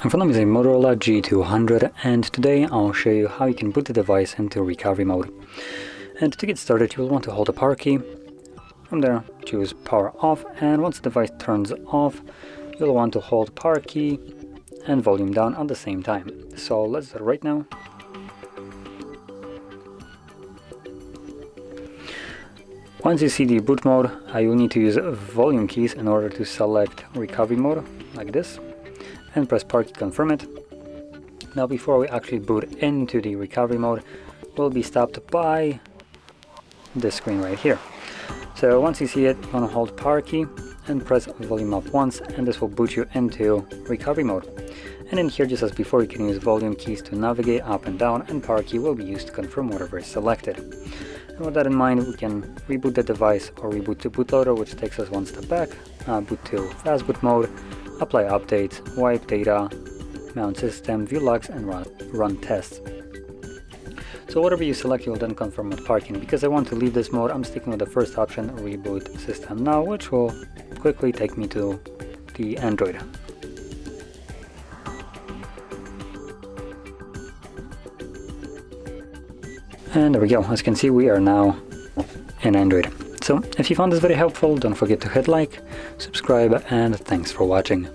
In front of me is a Motorola G200, and today I'll show you how you can boot the device into recovery mode. And to get started, you will want to hold the power key. From there, choose power off, and once the device turns off, you'll want to hold power key and volume down at the same time. So let's do it right now. Once you see the boot mode, you will need to use volume keys in order to select recovery mode, like this, and press power key to confirm it. Now before we actually boot into the recovery mode, we'll be stopped by this screen right here. So once you see it, you want to hold power key and press volume up once, and this will boot you into recovery mode. And in here, just as before, you can use volume keys to navigate up and down, and power key will be used to confirm whatever is selected. And with that in mind, we can reboot the device or reboot to bootloader, which takes us one step back, boot to fast boot mode, apply updates, wipe data, mount system, view logs, and run tests. So whatever you select, you'll then confirm with power key. Because I want to leave this mode, I'm sticking with the first option, Reboot System Now, which will quickly take me to the Android. And there we go. As you can see, we are now in Android. So if you found this very helpful, don't forget to hit like, subscribe, and thanks for watching.